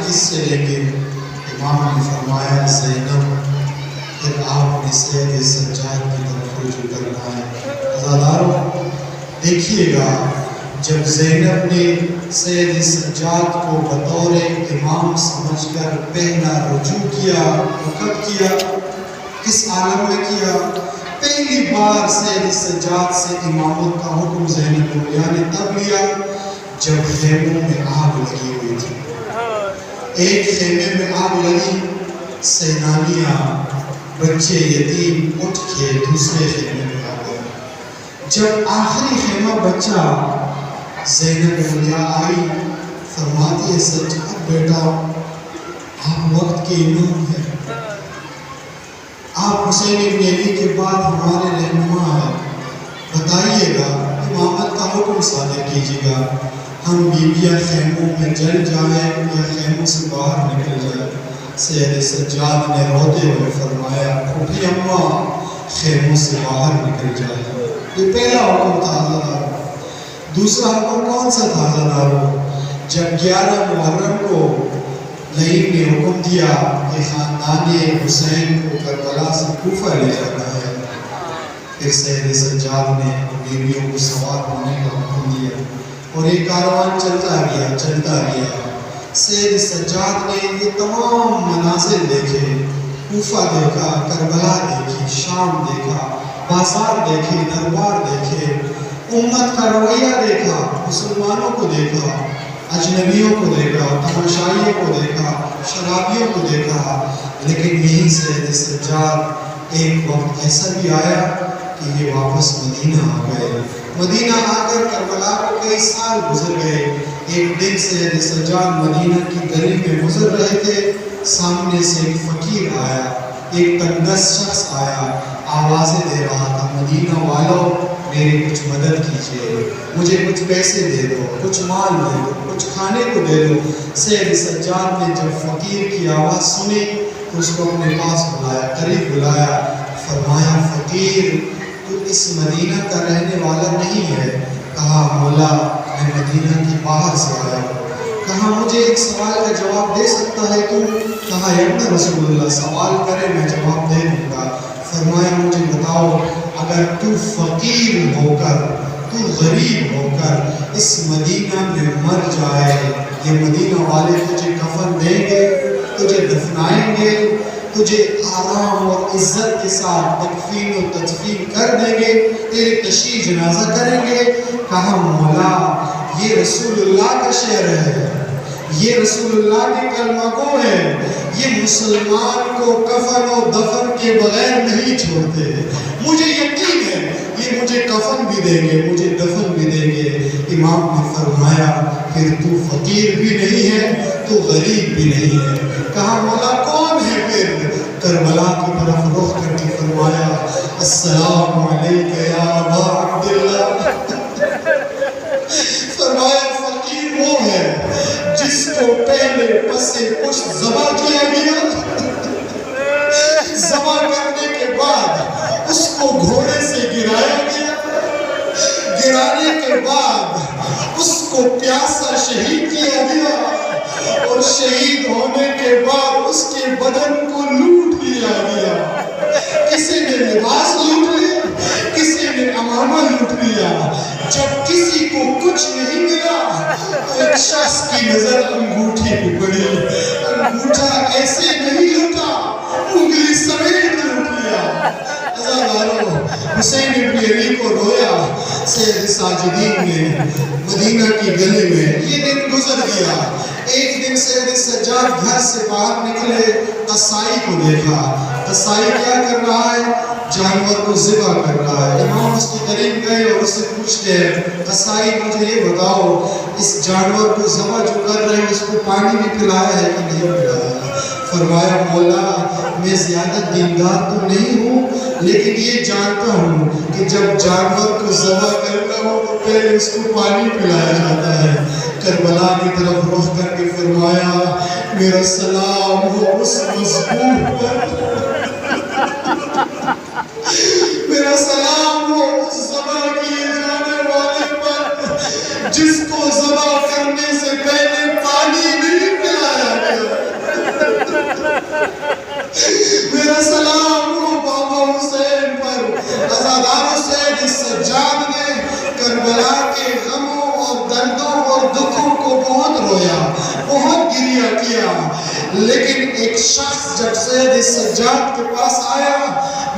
کس سے لیں گے؟ امام نے فرمایا زینب، پھر آپ نے سید سجاد کی طرف رجوع کرنا ہے۔ عزادارو دیکھیے گا، جب زینب نے سید سجاد کو بطور امام سمجھ کر پہلا رجوع کیا، وہ کب کیا؟ کس عالم میں کیا؟ پہلی بار سید سجاد سے امامت کا حکم زینب العلیٰ نے تب لیا جب خیموں میں آگ لگی ہوئی تھی۔ ایک خیمے میں آگ لگی، سینانیاں بچے یتیم اٹھ کے دوسرے خیمے میں آ گئے۔ جب آخری خیمہ بچہ زینب العلیٰ آئی، فرماتی ہے سجاد بیٹا آپ وقت کے امام ہیں، آپ حسین ابن علی کے بعد ہمارے رہنما ہیں، بتائیے گا امامت کا حکم صادر کیجیے گا، ہم بیویاں خیموں میں جل جائیں یا خیموں سے باہر نکل جائیں؟ سید سجاد نے روتے ہوئے فرمایا اٹھی اماں خیموں سے باہر نکل جائیں۔ یہ پہلا حکم تھا عزادارو۔ دوسرا حکم کون سا تھا عزادارو؟ جب 11 محرم کو نعیم نے حکم دیا کہ خاندان حسین کو کربلا سے کوفہ لے جانا ہے، پھر سید سجاد نے بیویوں کو سوار ہونے کا حکم دیا اور یہ کاروان چلتا گیا۔ سید سجاد نے یہ تمام مناظر دیکھے، کوفہ دیکھا، کربلا دیکھی، شام دیکھا، بازار دیکھے، دربار دیکھے، امت کا رویہ دیکھا، مسلمانوں کو دیکھا، اجنبیوں کو دیکھا، تماشائیوں کو دیکھا، شرابیوں کو دیکھا، لیکن یہی سید سجاد ایک وقت ایسا بھی آیا کہ یہ واپس مدینہ آ گئے۔ مدینہ آ کر کربلا کو کئی سال گزر گئے۔ ایک دن سید سجاد مدینہ کی گلی میں گزر رہے تھے، سامنے سے ایک فقیر آیا، ایک تنگس شخص آیا، آوازیں دے رہا تھا مدینہ والوں میری کچھ مدد کیجیے، مجھے کچھ پیسے دے دو، کچھ مال دے دو، کچھ کھانے کو دے دو۔ سید سجاد نے جب فقیر کی آواز سنی تو اس کو اپنے پاس بلایا، قریب بلایا، فرمایا فقیر تو اس مدینہ کا رہنے والا نہیں ہے؟ کہا مولا میں مدینہ کی باہر سے آیا ہوں۔ کہا مجھے ایک سوال کا جواب دے سکتا ہے تو؟ کہا یا ابن رسول اللہ سوال کرے میں جواب دے دوں گا۔ فرمایا مجھے بتاؤ اگر تو فقیر ہو کر، تو غریب ہو کر اس مدینہ میں مر جائے، یہ مدینہ والے تجھے کفن دیں گے، تجھے دفنائیں گے، تجھے آرام اور عزت کے ساتھ تکفین و تدفین کر دیں گے، تیرے تشییع جنازہ کریں گے؟ کہا مولا یہ رسول اللہ کا شعر ہے، یہ رسول اللہ کے کلمہ گو ہے، یہ مسلمان کو کفن و دفن کے بغیر نہیں چھوڑتے، مجھے یقین ہے یہ مجھے کفن بھی دیں گے، مجھے دفن بھی دیں گے۔ امام نے فرمایا پھر تو فقیر بھی نہیں ہے، تو غریب بھی نہیں ہے۔ کہا مولا کون ہے پھر؟ کربلا کی طرف رخ کر کے فرمایا السلام علیکہ یا ابا عبداللہ۔ فرمایا فقیر وہ ہے جس کو پہلے پسے پشت ذبح کیا گیا، ذبح کرنے کے بعد اس کو گھوڑے سے گرایا گیا، گرانے کے بعد اس کو پیاسا شہید کیا گیا، اور شہید ہونے کے بعد اس کے بدن کو لوٹ لیا گیا۔ کسی نے لباس لوٹ لیا، کسی نے امامہ لوٹ لیا۔ جب کسی کو کچھ نہیں ملا تو ایک شخص کی نظر انگوٹھی پہ پڑی، انگوٹھا ایسے نہیں لوٹا، انگلی سمیت لوٹ لیا۔ عزادارو حسین ابن علی کو رویا سید ساجدین نے مدینہ کی گلی میں۔ یہ دن گزر گیا۔ ایک دن سید سجاد گھر سے باہر نکلے، قصائی کو دیکھا۔ قصائی کیا کر رہا ہے؟ جانور کو ذبح کر رہا ہے۔ امام اس کے قریب گئے اور اس سے پوچھتے ہیں قصائی مجھے یہ بتاؤ اس جانور کو ذبح جو کر رہے ہیں اس کو پانی بھی پلایا ہے کہ نہیں پلایا؟ فرمایا مولا میں زیادہ دیندار تو نہیں ہوں، لیکن یہ جانتا ہوں کہ جب جانور کو ذبح کرنا ہو تو پہلے اس کو پانی پلایا جاتا ہے۔ کربلا کی طرف رخ کر کے فرمایا میرا سلام ہو اس مذبوح پر، میرا سلام ہو اس ذبح کیے جانے والے پر جس کو ذبح کرنے سے پہلے پانی نہیں پلایا گیا۔ لیکن ایک شخص جب سید سجاد کے پاس آیا،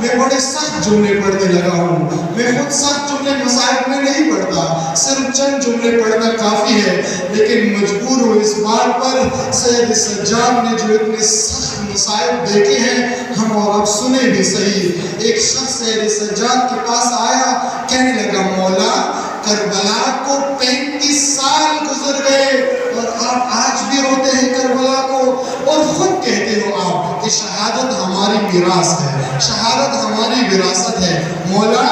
میں بڑے سخت جملے پڑھنے لگا ہوں، میں خود سخت جملے مصائب میں نہیں پڑھتا، صرف چند جملے پڑھنا کافی ہے، لیکن مجبور ہوں اس بات پر سید سجاد نے جو اتنے سخت مصائب دیکھے ہیں ہم اور آپ سنیں بھی صحیح۔ ایک شخص سید سجاد کے پاس آیا، کہنے لگا مولا کربلا کو 35 سال گزر گئے اور آپ آج بھی روتے ہیں کربلا کو، اور خود کہتے ہو آپ کہ شہادت ہماری میراث ہے، شہادت ہماری وراثت ہے۔ مولا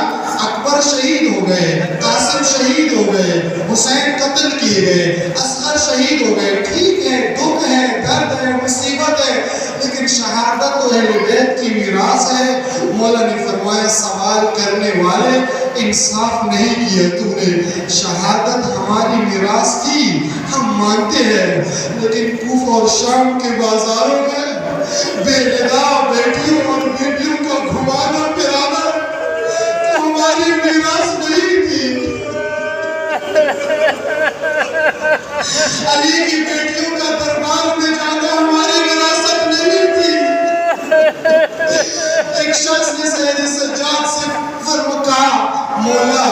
اکبر شہید ہو گئے، قاسم شہید ہو گئے، حسین قتل کیے گئے، اصغر شہید ہو گئے، ٹھیک ہے، دکھ ہے، درد ہے، مصیبت ہے، لیکن شہادت تو اہل بیت کی میراث ہے۔ مولا نے فرمایا سوال کرنے والے انصاف نہیں کیا تو نے، شہادت ہماری میراث تھی ہم مانتے ہیں، لیکن کوفہ اور شام کے بازاروں میں بے ندا بیٹیوں اور بیٹیوں کا گھمانا پھرانا ہماری میراث نہیں تھی۔ علی کی بیٹیوں کا دربار میں جانا ہماری وراثت نہیں تھی۔ ایک شخص نے سید سجاد سے کہا مولا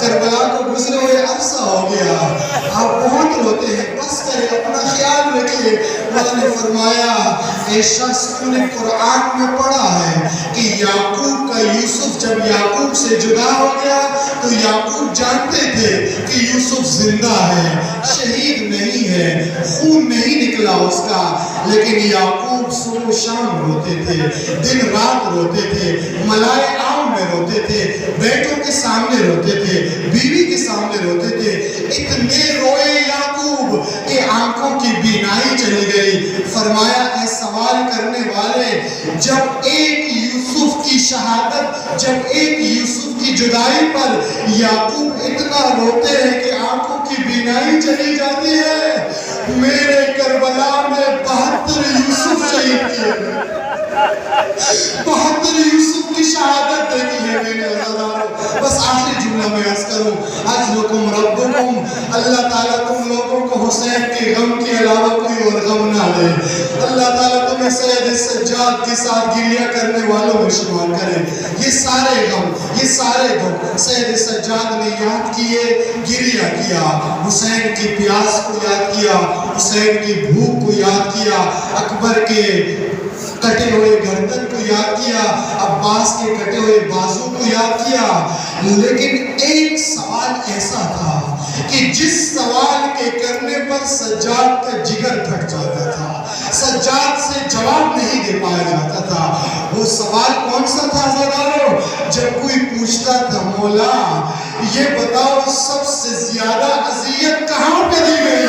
کربلا کو گزرے ہوئے عرصہ ہو گیا، آپ بہت روتے ہیں، بس کریں، اپنا خیال رکھیے۔ مولا نے فرمایا اے شخص تو نے قرآن میں پڑھا ہے کہ یعقوب کا یوسف جب یعقوب سے جدا ہو گیا تو یعقوب جانتے تھے کہ یوسف زندہ ہے، شہید نہیں ہے، خون نہیں نکلا اس کا، لیکن یعقوب صبح و شام روتے تھے، دن رات روتے تھے، ملائے عام میں روتے تھے، بیٹوں کے سامنے روتے تھے، بیوی کے سامنے روتے تھے، اتنے روئے یعقوب کہ آنکھوں کی بینائی چلی گئی۔ فرمایا اے سوال کرنے والے، جب ایک یوسف کی شہادت، جب ایک یوسف کی جدائی پر یعقوب اتنا روتے ہیں کہ آنکھوں کی بینائی چلی جاتی ہے، میرے کربلا میں 72 یوسف شہید کیے، 72 یوسف کی شہادت دیکھی ہے میرے عزیزانو۔ بس آخری جملہ میں عرض کروں، اجلکم ربکم، اللہ تعالیٰ تم لوگوں کو حسین کے غم کے علاوہ کوئی اور غم نہ دے، اللہ تعالیٰ تمہیں سید سجاد کے ساتھ گریہ کرنے والوں میں شمار کرے۔ یہ سارے غم، یہ سارے دکھ سید سجاد نے یاد کیے، گریہ کیا، حسین کی پیاس کو یاد کیا، حسین کی بھوک کو یاد کیا، اکبر کے کٹے ہوئے گردن کو یاد کیا، عباس کے کٹے ہوئے بازو کو یاد کیا، لیکن ایک سوال ایسا تھا کہ جس سوال کے کرنے پر سجاد کا جگر پھٹ جاتا تھا، سجاد سے جواب نہیں دے پایا جاتا تھا۔ وہ سوال کون سا تھا عزیزانو؟ جب کوئی پوچھتا تھا مولا یہ بتاؤ سب سے زیادہ اذیت کہاں پہ دی گئی،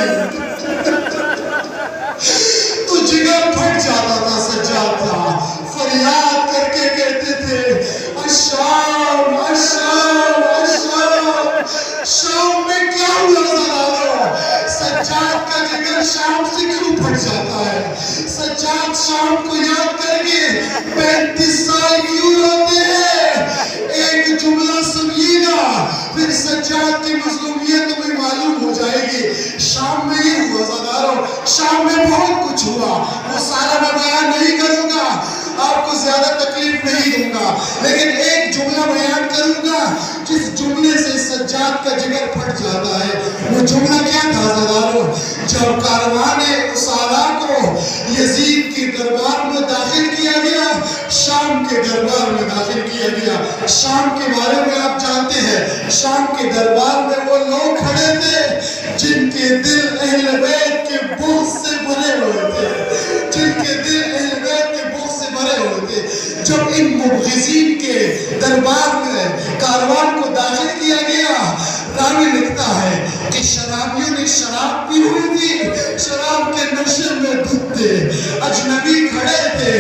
تو جگر پھٹ جاتا تھا سجاد تھا، فریاد کر کے کہتے تھے الشام الشام الشام، شام میں کیا ہوا زرارو؟ سجاد کا جگر شام سے کیوں پھٹ جاتا ہے؟ سجاد شام کو یاد کر کے 35 سال کیوں روتے ہیں؟ ایک جملہ سنیے گا پھر سجاد کی مظلومیت تمہیں معلوم ہو جائے گی۔ شام میں یہ ہوا زدارو، شام میں بہت کچھ ہوا، وہ سارا میں بیان نہیں کروں گا، آپ کو زیادہ تکلیف نہیں دوں گا، لیکن ایک جملہ بیان کروں گا جس جملے سے سجاد کا جگر پھٹ جاتا ہے۔ وہ جملہ کیا تھا زدارو؟ جب کاروان اسارا کو یزید کے دربار میں داخل کیا گیا، شام کے دربار میں داخل کیا گیا، شام کے بارے میں آپ جانتے ہیں، شام کے دربار میں وہ لوگ کھڑے تھے جن کے دل اہل بیت کے بغض سے بھرے ہوئے تھے، جن کے دل اہل بیت کے بغض سے بھرے ہوئے تھے۔ جب ان مبغضین کے دربار میں کاروان کو داخل کیا گیا، راوی لکھتا ہے کہ شرابیوں نے شراب پی ہوئی تھی، شراب کے نشے میں دھت تھے، اجنبی کھڑے تھے،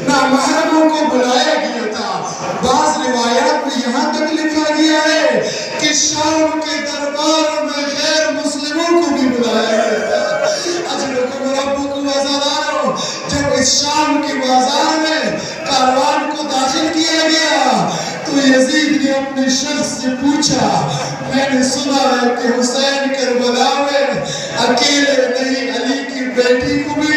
نامحرموں کو بلایا گیا تھا۔ بعض روایات میں یہاں تک لکھا گیا ہے کہ شام کے دربار میں غیر مسلموں کو بھی بلایا گیا تھا۔ اجلکم ربکم وزرارو، جب اس شام کے بازار میں کاروان کو داخل کیا گیا تو یزید نے اپنے شخص سے پوچھا میں نے سنا ہے کہ حسین کربلا میں اکیلے نہیں علی کی بیٹی کو بھی